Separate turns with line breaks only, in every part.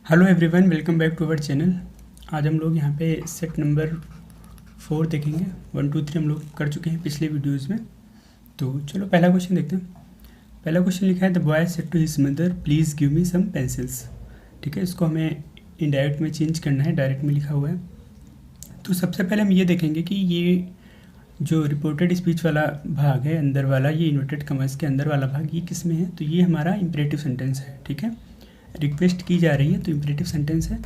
Hello everyone, welcome back to our channel. आज हम लोग यहाँ पे सेट नंबर 4 देखेंगे। 1 2 3 हम लोग कर चुके हैं पिछले वीडियोस में। तो चलो पहला क्वेश्चन देखते हैं। पहला क्वेश्चन लिखा है the boy said to his mother please give me some pencils. ठीक है, इसको हमें इनडायरेक्ट में चेंज करना है, डायरेक्ट में लिखा हुआ है। तो सबसे पहले हम ये देखेंगे कि ये जो रिपोर्टेड स्पीच वाला भाग है अंदर वाला, ये इन्वर्टेड कॉमर्स के अंदर वाला भाग, ये किस में है? तो ये हमारा इम्परेटिव सेंटेंस है। ठीक है, रिक्वेस्ट की जा रही है तो इम्परेटिव सेंटेंस है।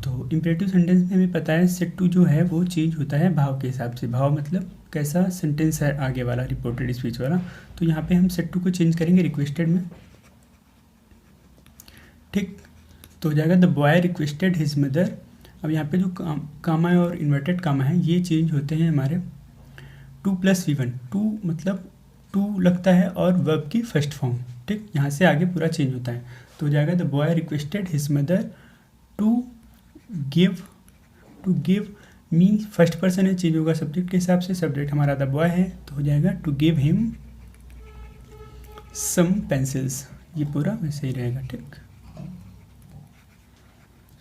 तो इम्परेटिव सेंटेंस में हमें पता है सेट टू जो है वो चेंज होता है भाव के हिसाब से। भाव मतलब कैसा सेंटेंस है आगे वाला, रिपोर्टेड स्पीच वाला। तो यहाँ पे हम सेट टू को चेंज करेंगे रिक्वेस्टेड में। ठीक, तो हो जाएगा the boy requested his mother. अब यहाँ पे जो कामा है और इन्वर्टेड कामा है ये चेंज होते हैं हमारे 2 + V1। 2 मतलब 2 लगता है और वर्ब की फर्स्ट फॉर्म। ठीक, यहाँ से आगे पूरा चेंज होता है। तो हो जाएगा the boy requested his mother to give me. First person है, चेंज होगा सब्जेक्ट के हिसाब से। सब्जेक्ट हमारा द बॉय है तो हो जाएगा to give him some pencils. ये पूरा वैसे ही रहेगा। ठीक,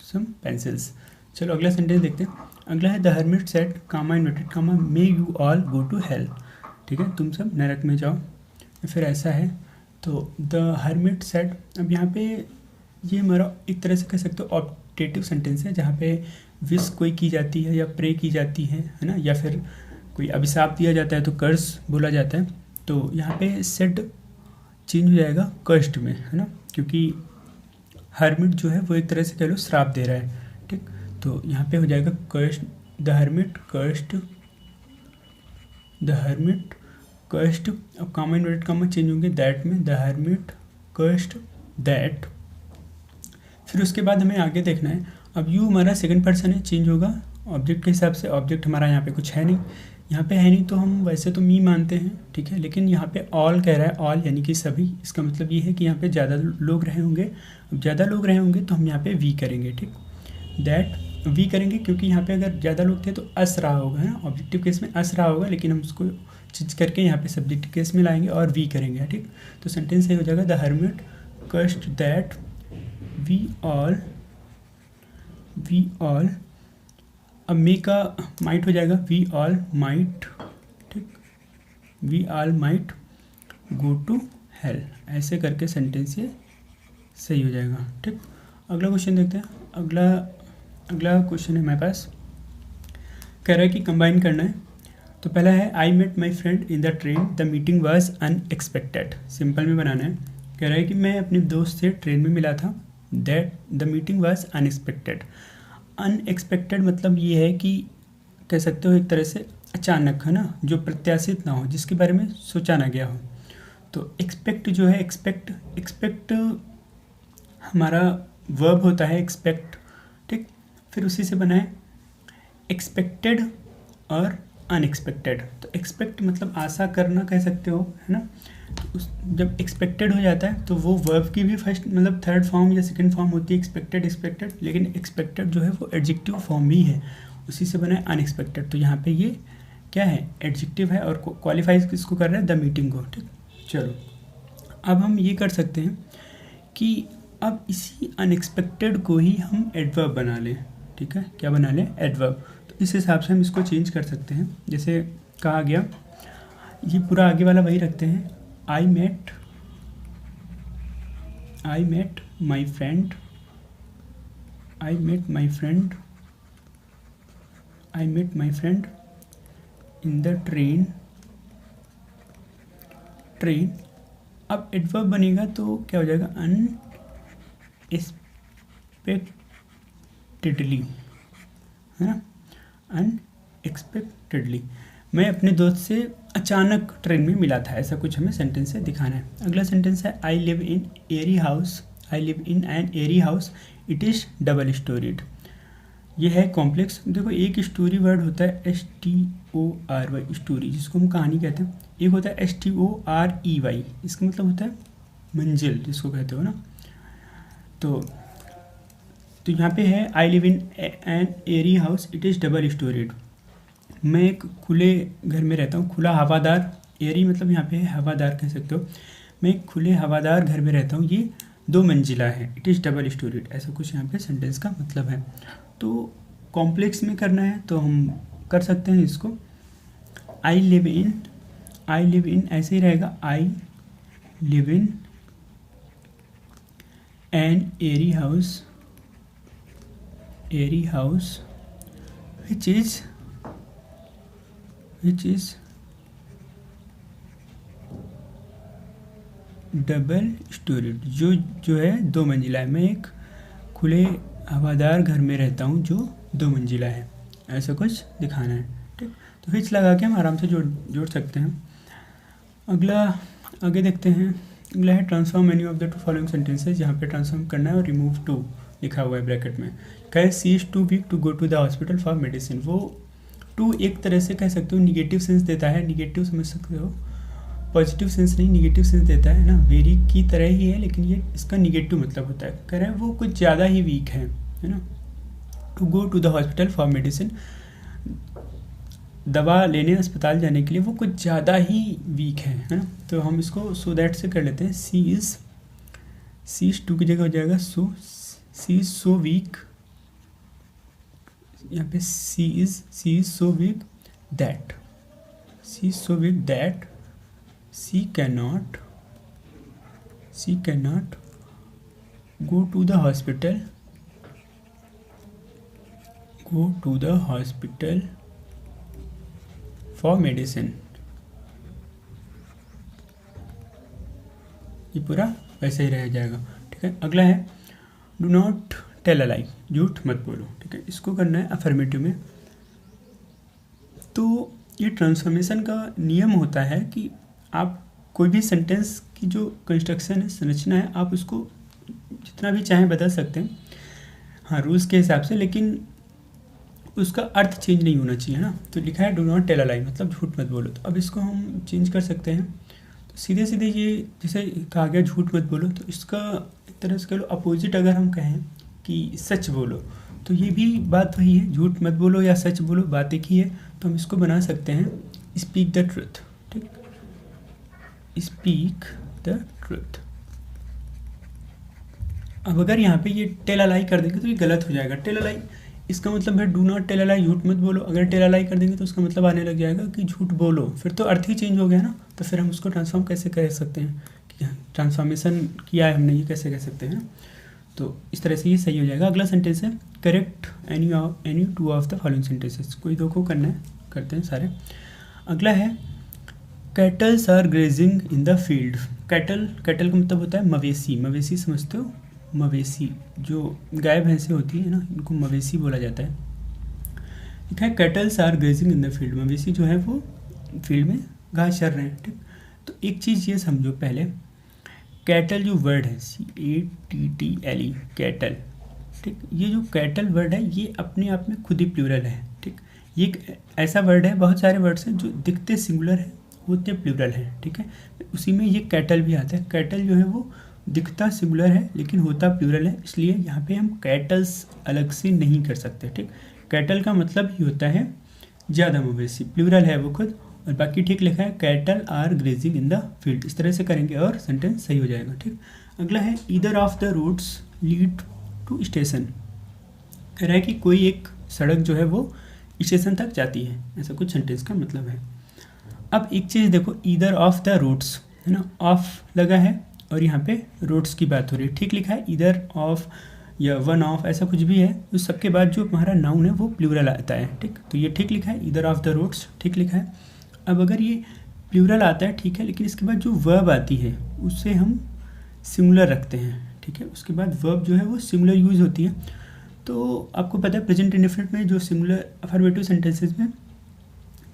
सम पेंसिल्स। चलो अगला सेंटेंस देखते हैं। अगला है the hermit said comma inverted comma may you all go to hell. ठीक है, तुम सब नरक में जाओ। फिर ऐसा है तो द हर्मिट सेड। अब यहाँ पे ये हमारा एक तरह से कह सकते हो ऑप्टेटिव सेंटेंस है, जहाँ पे विश कोई की जाती है या प्रे की जाती है ना, या फिर कोई अभिशाप दिया जाता है तो कर्स बोला जाता है। तो यहाँ पे सेड चेंज हो जाएगा कर्स्ड में, है ना, क्योंकि हर्मिट जो है वो एक तरह से कह लो श्राप दे रहा है। ठीक, तो यहाँ पे हो जाएगा cursed, the hermit cursed, the hermit cursed. अब कामा इन्वर्टेड कामा चेंज होंगे दैट में, द हर्मिट कर्स्ड दैट। फिर उसके बाद हमें आगे देखना है। अब यू हमारा सेकंड पर्सन है, चेंज होगा ऑब्जेक्ट के हिसाब से। ऑब्जेक्ट हमारा यहाँ पे कुछ है नहीं, यहाँ पे है नहीं तो हम वैसे तो मी मानते हैं। ठीक है, लेकिन यहाँ पे ऑल कह रहा है, ऑल यानी कि सभी। इसका मतलब ये है कि यहाँ पे ज़्यादा लोग रहे होंगे। अब ज़्यादा लोग रहे होंगे तो हम यहाँ पे वी करेंगे। ठीक, दैट वी करेंगे क्योंकि यहाँ पे अगर ज़्यादा लोग थे तो अस रहा होगा, है ना, ऑब्जेक्टिव केस में अस रहा होगा, लेकिन हम उसको चेंज करके यहाँ पे सब्जेक्टिव केस में लाएंगे और वी करेंगे। ठीक, तो सेंटेंस सही हो जाएगा the hermit cursed that we all. अब मे का माइट हो जाएगा वी ऑल माइट। ठीक, we all might go to hell. ऐसे करके सेंटेंस ये सही हो जाएगा। ठीक, अगला क्वेश्चन देखते हैं। अगला क्वेश्चन है हमारे पास, कह रहा है कि कंबाइन करना है। तो पहला है I met my friend in the train the meeting was unexpected. Simple में बनाना है। कह रहा है कि मैं अपने दोस्त से ट्रेन में मिला था, that the meeting was unexpected. Unexpected मतलब ये है कि कह सकते हो एक तरह से अचानक, है ना, जो प्रत्याशित ना हो, जिसके बारे में सोचा ना गया हो। तो एक्सपेक्ट जो है, एक्सपेक्ट हमारा वर्ब होता है एक्सपेक्ट। ठीक, फिर उसी से बना है एक्सपेक्टेड और अनएक्सपेक्टेड। तो एक्सपेक्ट मतलब आशा करना कह सकते हो, है ना। तो जब एक्सपेक्टेड हो जाता है तो वो वर्ब की भी फर्स्ट मतलब थर्ड फॉर्म या सेकंड फॉर्म होती है एक्सपेक्टेड। लेकिन एक्सपेक्टेड जो है वो एडजेक्टिव फॉर्म भी है, उसी से बना है अनएक्सपेक्टेड। तो यहाँ पे ये क्या है, एडजेक्टिव है और क्वालिफाई किसको कर रहा है, द मीटिंग को। ठीक, चलो अब हम ये कर सकते हैं कि अब इसी अनएक्सपेक्टेड को ही हम एडवर्ब बना लें। ठीक है, क्या बना लें, एडवर्ब। तो इस हिसाब से हम इसको चेंज कर सकते हैं। जैसे कहा गया, ये पूरा आगे वाला वही रखते हैं। I met my friend in the train. अब एडवर्ब बनेगा तो क्या हो जाएगा, अनएक्सपेक्टेडली, है ना, अनएक्सपेक्टेडली। मैं अपने दोस्त से अचानक ट्रेन में मिला था, ऐसा कुछ हमें सेंटेंस से दिखाना है। अगला सेंटेंस है I live in an airy house it is double storeyed. ये है कॉम्प्लेक्स। देखो एक स्टोरी वर्ड होता है STORY स्टोरी, जिसको हम कहानी कहते हैं। एक होता है STOREY, इसका मतलब होता है मंजिल, जिसको कहते हो ना। तो यहाँ पे है I live in an airy house it is double storeyed. मैं एक खुले घर में रहता हूँ, खुला हवादार, एरी मतलब यहाँ पे हवादार कह सकते हो। मैं एक खुले हवादार घर में रहता हूँ, ये दो मंजिला है, इट इज़ डबल स्टोरीड, ऐसा कुछ यहाँ पे सेंटेंस का मतलब है। तो कॉम्प्लेक्स में करना है तो हम कर सकते हैं इसको। आई लिव इन ऐसे ही रहेगा, I live in an airy house which is double storeyed, जो है दो मंजिला है। मैं एक खुले हवादार घर में रहता हूँ जो दो मंजिला है, ऐसा कुछ दिखाना है। ठीक, तो हिच लगा के हम आराम से जोड़ सकते हैं। अगला आगे देखते हैं। अगला है transform any of the two following sentences. यहाँ पे ट्रांसफॉर्म करना है और रिमूव टू लिखा हुआ है ब्रैकेट में। कहे she is too weak to go to the hospital for medicine. वो टू एक तरह से कह सकते हो निगेटिव सेंस देता है, निगेटिव समझ सकते हो, पॉजिटिव सेंस नहीं, निगेटिव सेंस देता है ना। वेरी की तरह ही है लेकिन ये इसका निगेटिव मतलब होता है। कह रहे हैं वो कुछ ज़्यादा ही वीक है ना। To go to the hospital for medicine, दवा लेने अस्पताल जाने के लिए वो कुछ ज़्यादा ही वीक है ना। तो हम इसको सो दैट से कर लेते हैं। सी इज़ टू की जगह हो जाएगा सो, सी इज़ सो वीक, यहाँ पे she is so weak that, she is so weak that she can not go to the hospital for medicine। ये पूरा वैसे ही रह जाएगा। ठीक है, अगला है डू नॉट टेल अ लाई, झूठ मत बोलो। ठीक है, इसको करना है अफर्मेटिव में। तो ये ट्रांसफॉर्मेशन का नियम होता है कि आप कोई भी सेंटेंस की जो कंस्ट्रक्शन है, संरचना है, आप उसको जितना भी चाहें बदल सकते हैं, हाँ रूल्स के हिसाब से, लेकिन उसका अर्थ चेंज नहीं होना चाहिए ना। तो लिखा है डू नॉट टेल अ लाई, मतलब झूठ मत बोलो। तो अब इसको हम चेंज कर सकते हैं। तो सीधे सीधे ये जैसे कहा गया झूठ मत बोलो, तो इसका एक तरह से कह लो अपोजिट अगर हम कहें कि सच बोलो, तो ये भी बात वही है। झूठ मत बोलो या सच बोलो, बात एक ही है। तो हम इसको बना सकते हैं स्पीक द ट्रुथ। ठीक, स्पीक द ट्रुथ। अब अगर यहाँ पे ये टेल अ लाई कर देंगे तो ये गलत हो जाएगा। टेल अ लाई इसका मतलब है डू नॉट टेल अ लाई, झूठ मत बोलो। अगर टेल अ लाई कर देंगे तो उसका मतलब आने लग जाएगा कि झूठ बोलो, फिर तो अर्थ ही चेंज हो गया ना। तो फिर हम उसको ट्रांसफॉर्म कैसे कर सकते हैं कि ट्रांसफॉर्मेशन किया है हमने, ये कैसे कह सकते हैं। तो इस तरह से ये सही हो जाएगा। अगला सेंटेंस है correct any two of the following sentences. कोई दो को करना है, करते हैं सारे। अगला है cattles are grazing in the field. Cattle का मतलब होता है मवेशी समझते हो। मवेशी जो गाय भैंसें होती है ना, इनको मवेशी बोला जाता है। लिखा है cattles are grazing in the field. मवेशी जो है वो फील्ड में घास चर रहे हैं। ठीक, तो एक चीज़ ये समझो पहले, कैटल जो वर्ड है CATTLE कैटल। ठीक, ये जो कैटल वर्ड है ये अपने आप में खुद ही प्लूरल है। ठीक, ये एक ऐसा वर्ड है, बहुत सारे वर्ड्स हैं जो दिखते सिंगुलर है होते प्लूरल है। ठीक है, उसी में ये कैटल भी आता है। कैटल जो है वो दिखता सिंगुलर है लेकिन होता प्लूरल है, इसलिए यहाँ पे हम कैटल्स अलग से नहीं कर सकते। ठीक, कैटल का मतलब ही होता है ज़्यादा मवेशी, प्लूरल है वो खुद, और बाकी ठीक लिखा है cattle are grazing in the field. इस तरह से करेंगे और सेंटेंस सही हो जाएगा। ठीक, अगला है either of the roads lead to station. कह रहा है कि कोई एक सड़क जो है वो स्टेशन तक जाती है, ऐसा कुछ सेंटेंस का मतलब है। अब एक चीज़ देखो, ईदर ऑफ द रोड्स है ना, ऑफ लगा है और यहाँ पे रोड्स की बात हो रही है। ठीक लिखा है, ईदर ऑफ या वन ऑफ ऐसा कुछ भी है, उस सबके बाद जो हमारा नाउन है वो प्लूरल आता है। ठीक, तो ये ठीक लिखा है, ईदर ऑफ द रोड्स ठीक लिखा है। अब अगर ये प्लूरल आता है ठीक है, लेकिन इसके बाद जो वर्ब आती है उससे हम सिंगुलर रखते हैं। ठीक है, उसके बाद वर्ब जो है वो सिंगुलर यूज़ होती है। तो आपको पता है प्रेजेंट इंडेफिनिट में जो सिंगुलर अफर्मेटिव सेंटेंसेस में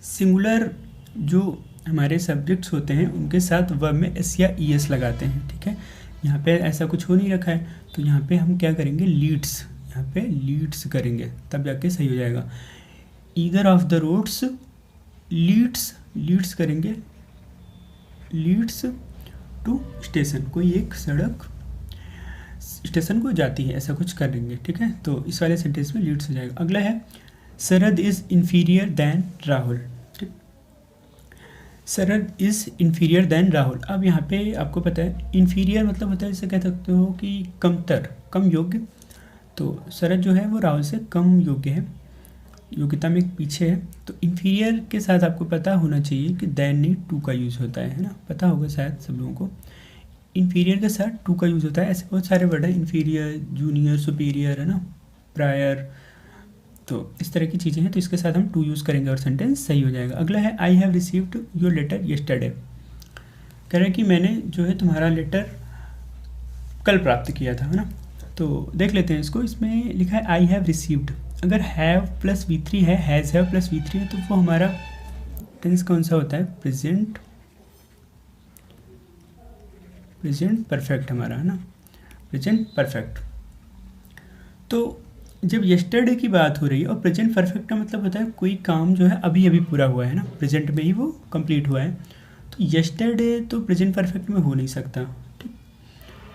सिंगुलर जो हमारे सब्जेक्ट्स होते हैं उनके साथ वर्ब में एस या ES लगाते हैं। ठीक है, यहाँ पे ऐसा कुछ हो नहीं रखा है, तो यहाँ पे हम क्या करेंगे, लीड्स, यहाँ पे लीड्स करेंगे तब जाके सही हो जाएगा। Either of the roads leads करेंगे, लीड्स टू स्टेशन, कोई एक सड़क स्टेशन को जाती है, ऐसा कुछ करेंगे। ठीक है, तो इस वाले सेंटेंस में लीड्स हो जाएगा। अगला है शरद इज़ इन्फीरियर दैन राहुल। ठीक, शरद इज़ इन्फीरियर देन राहुल। अब यहाँ पे आपको पता है इन्फीरियर मतलब होता है, जैसे कह सकते हो कि कमतर, कम योग्य। तो शरद जो है वो राहुल से कम योग्य है, योग्यता में पीछे है। तो इन्फीरियर के साथ आपको पता होना चाहिए कि देन नहीं टू का यूज़ होता है ना, पता होगा शायद सब लोगों को। इन्फीरियर के साथ टू का यूज़ होता है। ऐसे बहुत सारे वर्ड हैं, इन्फीरियर, जूनियर, सुपीरियर, है ना, प्रायर, तो इस तरह की चीज़ें हैं। तो इसके साथ हम टू यूज़ करेंगे और सेंटेंस सही हो जाएगा। अगला है I have received your letter yesterday. कह रहे हैं कि मैंने जो है तुम्हारा लेटर कल प्राप्त किया था, है ना। तो देख लेते हैं इसको। इसमें लिखा है आई हैव रिसीव्ड। अगर हैव प्लस V3 है, हैज़ हैव प्लस V3 है, तो वो हमारा टेंस कौन सा होता है? प्रेजेंट, प्रेजेंट परफेक्ट हमारा, है ना, प्रेजेंट परफेक्ट। तो जब येस्टरडे की बात हो रही है और प्रेजेंट परफेक्ट का मतलब होता है कोई काम जो है अभी अभी पूरा हुआ है ना, प्रेजेंट में ही वो कंप्लीट हुआ है। तो येस्टरडे तो प्रेजेंट परफेक्ट में हो नहीं सकता, ठीक।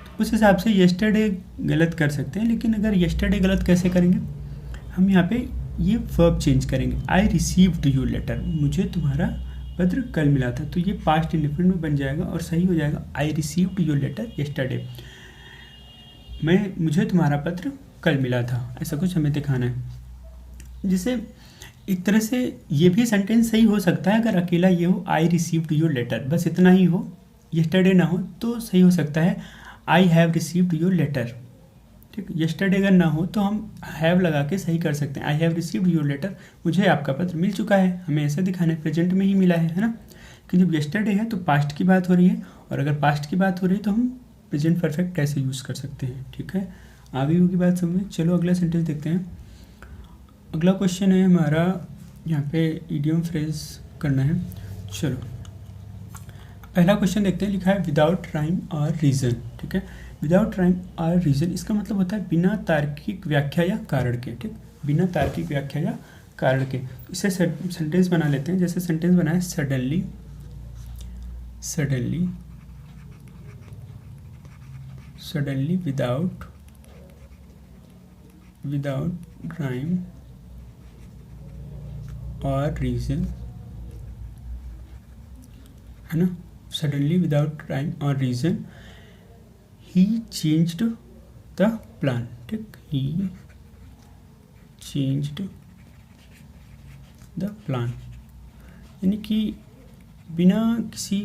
तो उस हिसाब से येस्टरडे गलत कर सकते हैं, लेकिन अगर येस्टरडे गलत कैसे करेंगे? हम यहाँ पे ये वर्ब चेंज करेंगे। आई रिसीव्ड योर लेटर, मुझे तुम्हारा पत्र कल मिला था। तो ये पास्ट इंडेफिनिट में बन जाएगा और सही हो जाएगा I received your letter yesterday. मुझे तुम्हारा पत्र कल मिला था, ऐसा कुछ हमें दिखाना है। जिसे एक तरह से ये भी सेंटेंस सही हो सकता है अगर अकेला ये हो आई रिसीव्ड योर लेटर, बस इतना ही हो, येस्टरडे ना हो, तो सही हो सकता है I have received your letter, ठीक। येस्टरडे अगर ना हो तो हम हैव लगा के सही कर सकते हैं। I have received your letter, मुझे आपका पत्र मिल चुका है, हमें ऐसा दिखाना है, प्रेजेंट में ही मिला है ना। कि जब येस्टरडे है तो पास्ट की बात हो रही है, और अगर पास्ट की बात हो रही है तो हम प्रेजेंट परफेक्ट कैसे यूज़ कर सकते हैं, ठीक है। आगे होगी बात समझ। चलो अगला सेंटेंस देखते हैं। अगला क्वेश्चन है हमारा, यहाँ पे इडियम फ्रेज करना है। चलो पहला क्वेश्चन देखते हैं। लिखा है विदाउट राइम और रीज़न, ठीक है। विदाउट राइम और रीज़न, इसका मतलब होता है बिना तार्किक व्याख्या या कारण के, ठीक, बिना तार्किक व्याख्या या कारण के। इसे सेंटेंस बना लेते हैं। जैसे सेंटेंस बना है suddenly, suddenly, suddenly without, without rhyme और रीज़न, है ना। सडनली विदाउट राइम और reason he changed the plan, ठीक, ही चेंज्ड द प्लान, यानी कि बिना किसी,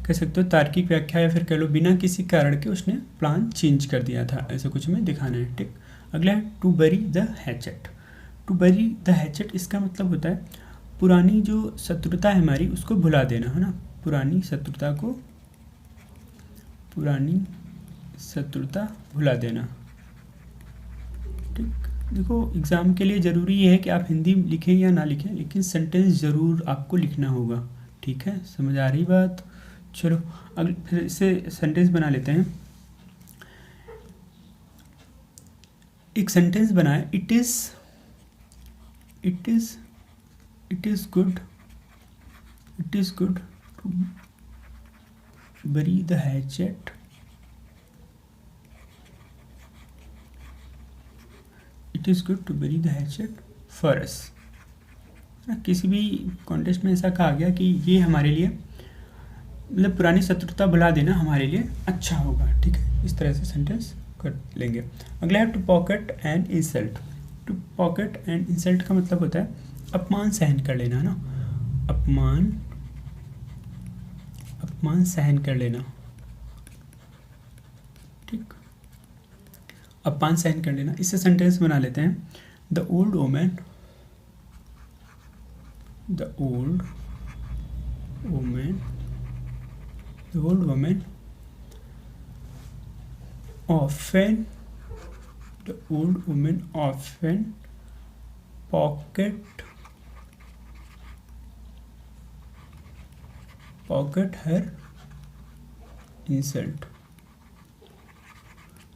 कह सकते हो तार्किक व्याख्या या फिर कह लो बिना किसी कारण के उसने प्लान चेंज कर दिया था, ऐसा कुछ हमें दिखाना है, ठीक। अगला है to bury the hatchet. To bury the hatchet, इसका मतलब होता है पुरानी जो शत्रुता है हमारी उसको भुला देना, है ना, पुरानी शत्रुता को, पुरानी शत्रुता भुला देना, ठीक। देखो एग्ज़ाम के लिए ज़रूरी ये है कि आप हिंदी लिखें या ना लिखें, लेकिन सेंटेंस ज़रूर आपको लिखना होगा, ठीक है। समझ आ रही बात? चलो अगले फिर इसे सेंटेंस बना लेते हैं। एक सेंटेंस बनाए, it is, it is, it is good, it is good to bury the hatchet, it is good to bury the hatchet for us. किसी भी कॉन्टेक्स्ट में ऐसा कहा गया कि ये हमारे लिए, मतलब पुरानी शत्रुता भुला देना हमारे लिए अच्छा होगा, ठीक है। इस तरह से सेंटेंस कर लेंगे। अगला है to pocket and insult. To pocket and insult का मतलब होता है अपमान सहन कर लेना, है ना, अपमान, अपमान सहन कर लेना, ठीक, अपमान सहन कर लेना। इससे सेंटेंस बना लेते हैं। The old woman, the old woman, the old woman often, the old woman often pocket her insult।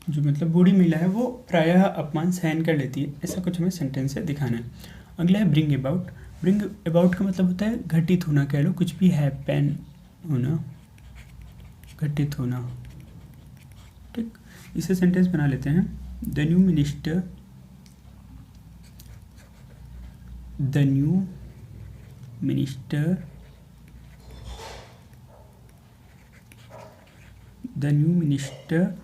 जो मतलब बूढ़ी महिला है वो प्रायः अपमान सहन कर लेती है, ऐसा कुछ हमें सेंटेंस से दिखाना है। अगला है ब्रिंग अबाउट। ब्रिंग अबाउट का मतलब होता है घटित होना, कह लो कुछ भी हैपन होना, घटित होना, ठीक। इसे सेंटेंस बना लेते हैं। The new minister, the new minister the new minister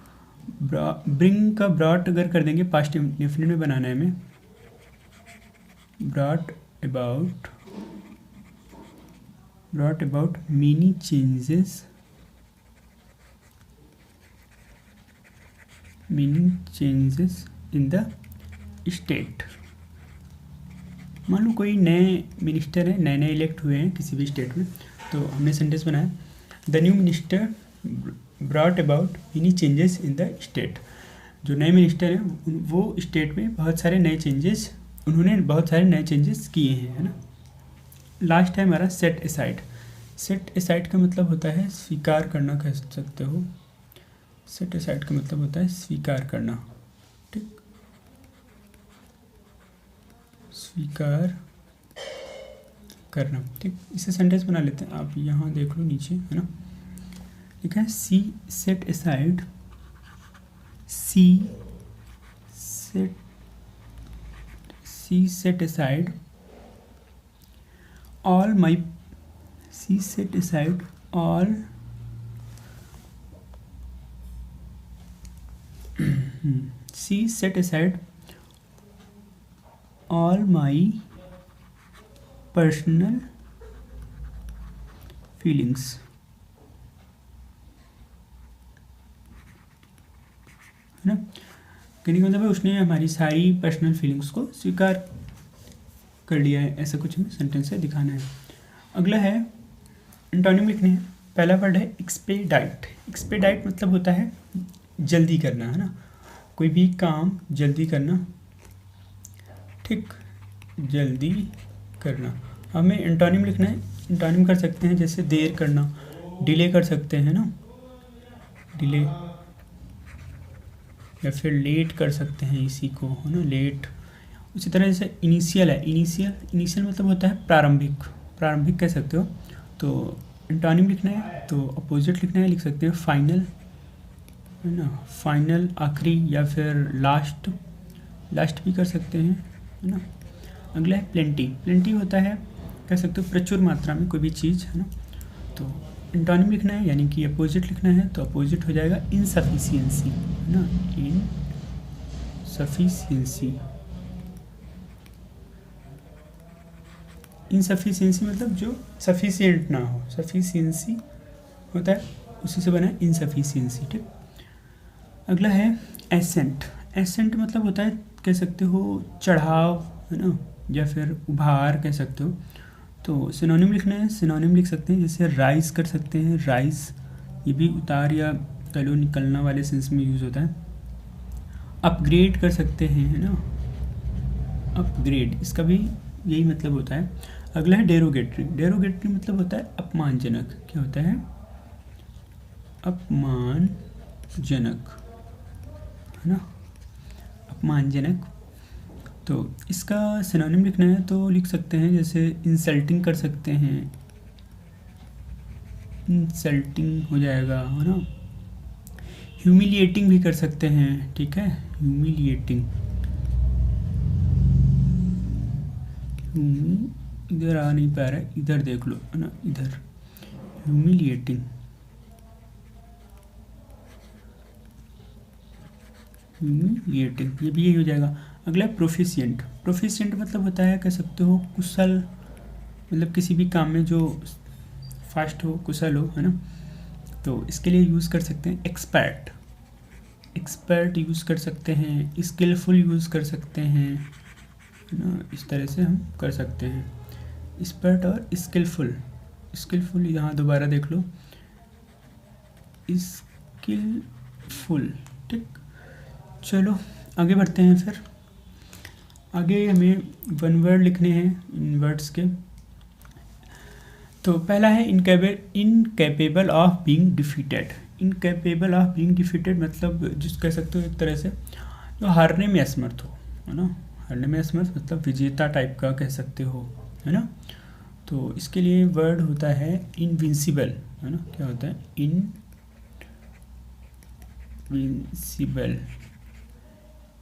bring का ब्रॉट अगर कर देंगे पास्ट डेफिनेट में बनाना है हमें, brought about many changes in the state. मान लो कोई नए मिनिस्टर है, नए इलेक्ट हुए हैं किसी भी स्टेट में, तो हमने सेंटेंस बनाया the new minister brought about many changes in the state. जो नए मिनिस्टर हैं वो स्टेट में बहुत सारे नए चेंजेस किए हैं, है ना। लास्ट है हमारा सेट असाइड। सेट असाइड का मतलब होता है स्वीकार करना, कह सकते हो। सेट असाइड का मतलब होता है स्वीकार करना, ठीक, स्वीकार करना, ठीक। इसे सेंटेंस बना लेते हैं, आप यहाँ देख लो नीचे, है ना, लिखा है she set aside, she set aside all my she set aside all she set aside all my personal feelings, है ना। कहने का मतलब है उसने हमारी सारी पर्सनल फीलिंग्स को स्वीकार कर लिया है, ऐसा कुछ हमें सेंटेंस से दिखाना है। अगला है एंटोनिम लिखने हैं। पहला वर्ड है एक्सपेडाइट। एक्सपेडाइट मतलब होता है जल्दी करना, है ना, कोई भी काम जल्दी करना, ठीक, जल्दी करना। हमें एंटोनिम लिखना है। एंटोनिम कर सकते हैं जैसे देर करना, डिले कर सकते हैं ना, डिले, या फिर लेट कर सकते हैं इसी को, है ना, लेट। उसी तरह जैसे इनिशियल है, इनिशियल मतलब होता है प्रारंभिक कह सकते हो। तो एंटोनिम लिखना है तो अपोजिट लिखना है, लिख सकते हैं फाइनल, है ना, फाइनल आखिरी, या फिर लास्ट भी कर सकते हैं, है ना। अगला है प्लेंटी होता है, कह सकते हो प्रचुर मात्रा में कोई भी चीज़, है ना। तो एंटोनिम लिखना है यानी कि अपोजिट लिखना है, तो अपोजिट हो जाएगा इनसफिशिएंसी, है ना, इनसफिशिएंसी मतलब जो सफिशिएंट ना हो, सफिशिएंसी होता है उसी से बना है इनसफिशिएंसी, ठीक। अगला है एसेंट मतलब होता है, कह सकते हो चढ़ाव, है ना, या फिर उभार कह सकते हो। तो सिनोनिम लिखना है, सिनोनिम लिख सकते हैं जैसे राइज कर सकते हैं, राइज, ये भी उतार या कलो निकलना वाले सेंस में यूज़ होता है। अपग्रेड कर सकते हैं, है ना, अपग्रेड, इसका भी यही मतलब होता है। अगला है डेरोगेटरी मतलब होता है अपमानजनक। क्या होता है? अपमानजनक, है ना, अपमानजनक। तो इसका सिनोनिम लिखना है तो लिख सकते हैं जैसे इंसल्टिंग कर सकते हैं, इंसल्टिंग हो जाएगा, है ना। ह्यूमिलिएटिंग भी कर सकते हैं, ठीक है, ह्यूमिलिएटिंग, इधर आ नहीं पा रहा है, इधर देख लो, है ना, इधर ह्यूमिलिएटिंग, ये भी यही हो जाएगा। अगला प्रोफिशिएंट मतलब होता है, कह सकते हो कुशल, मतलब किसी भी काम में जो फास्ट हो, कुशल हो, है ना। तो इसके लिए यूज़ कर सकते हैं एक्सपर्ट यूज़ कर सकते हैं, स्किलफुल यूज़ कर सकते हैं, है ना। इस तरह से हम कर सकते हैं एक्सपर्ट और स्किलफुल यहाँ दोबारा देख लो, स्किलफुल, ठीक। चलो आगे बढ़ते हैं। फिर आगे हमें वन वर्ड लिखने हैं इन वर्ड्स के। तो पहला है incapable of being defeated. Incapable of being defeated मतलब जिस कह सकते हो एक तरह से जो हारने में असमर्थ हो, है ना। हारने में असमर्थ मतलब विजेता टाइप का कह सकते हो, है ना। तो इसके लिए वर्ड होता है इनविंसिबल, है ना। क्या होता है?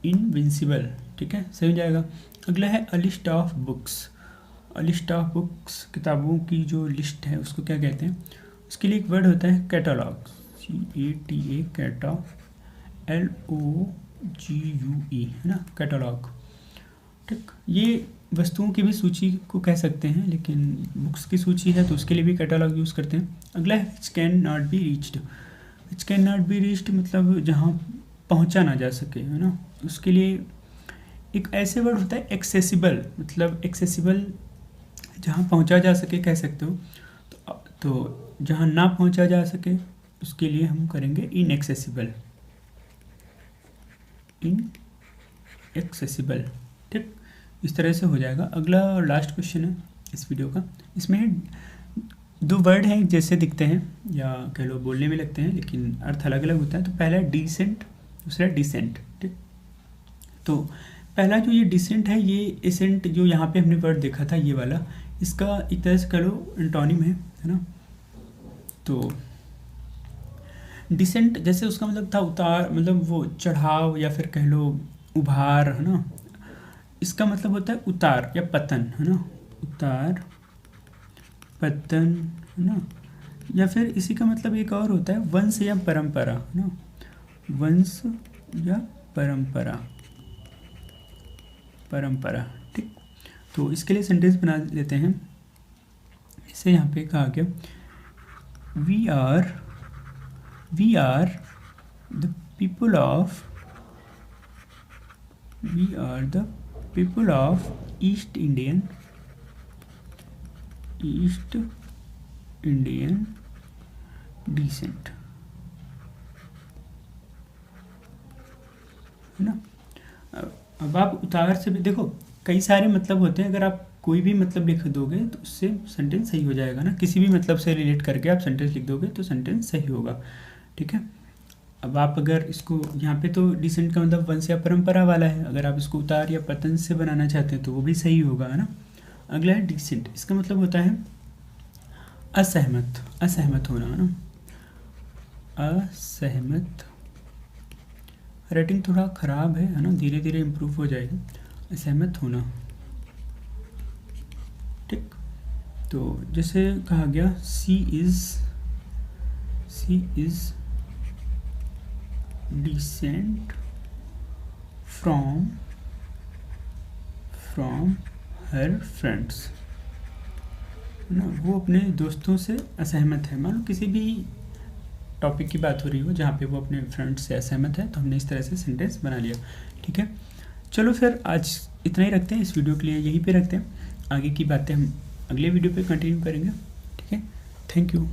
इनविंसिबल, ठीक है, सही हो जाएगा। अगला है अ लिस्ट ऑफ बुक्स। किताबों की जो लिस्ट है उसको क्या कहते हैं? उसके लिए एक वर्ड होता है कैटलॉग। CATA कैटा LOGUE है ना, कैटलॉग। ठीक, ये वस्तुओं की भी सूची को कह सकते हैं, लेकिन बुक्स की सूची है तो उसके लिए भी कैटलॉग यूज़ करते हैं। अगला है which can not be reached. Which can not be reached मतलब जहाँ पहुँचा ना जा सके, है ना, उसके लिए एक ऐसे वर्ड होता है एक्सेसिबल, मतलब एक्सेसिबल जहाँ पहुँचा जा सके कह सकते हो। तो जहाँ ना पहुँचा जा सके उसके लिए हम करेंगे इनएक्सेसिबल, इनएक्सेसिबल। ठीक, इस तरह से हो जाएगा। अगला और लास्ट क्वेश्चन है इस वीडियो का। इसमें दो वर्ड हैं जैसे दिखते हैं या कह लो बोलने में लगते हैं, लेकिन अर्थ अलग अलग होता है। तो पहला है डिसेंट, दूसरा डिसेंट। ठीक, तो पहला जो ये डिसेंट है, ये एसेंट जो यहाँ पे हमने वर्ड देखा था ये वाला, इसका एक तरह से कह लो एंटोनिम है ना। तो डिसेंट जैसे उसका मतलब था उतार, मतलब वो चढ़ाव या फिर कह लो उभार, है ना। इसका मतलब होता है उतार या पतन, है ना, उतार पतन, है ना। या फिर इसी का मतलब एक और होता है वंश या परंपरा, है ना, वंश या परंपरा, परंपरा। ठीक, तो इसके लिए सेंटेंस बना लेते हैं। इसे यहाँ पे कहा गया we are the people of East Indian descent, है ना। अब आप उतार से भी देखो कई सारे मतलब होते हैं, अगर आप कोई भी मतलब लिख दोगे तो उससे सेंटेंस सही हो जाएगा ना। किसी भी मतलब से रिलेट करके आप सेंटेंस लिख दोगे तो सेंटेंस सही होगा। ठीक है, अब आप अगर इसको यहाँ पे तो डिसेंट का मतलब वंश या परंपरा वाला है, अगर आप इसको उतार या पतन से बनाना चाहते हैं तो वो भी सही होगा, है ना। अगला है डिसेंट, इसका मतलब होता है असहमत, असहमत होना, है ना, असहमत। राइटिंग थोड़ा ख़राब है ना, धीरे धीरे इम्प्रूव हो जाएगा। असहमत होना। ठीक, तो जैसे कहा गया she is distant from her friends, ना, वो अपने दोस्तों से असहमत है। मान लो किसी भी टॉपिक की बात हो रही हो जहाँ पे वो अपने फ्रेंड्स से असहमत है, तो हमने इस तरह से सेंटेंस बना लिया। ठीक है, चलो फिर आज इतना ही रखते हैं, इस वीडियो के लिए यहीं पे रखते हैं। आगे की बातें हम अगले वीडियो पे कंटिन्यू करेंगे। ठीक है, थैंक यू।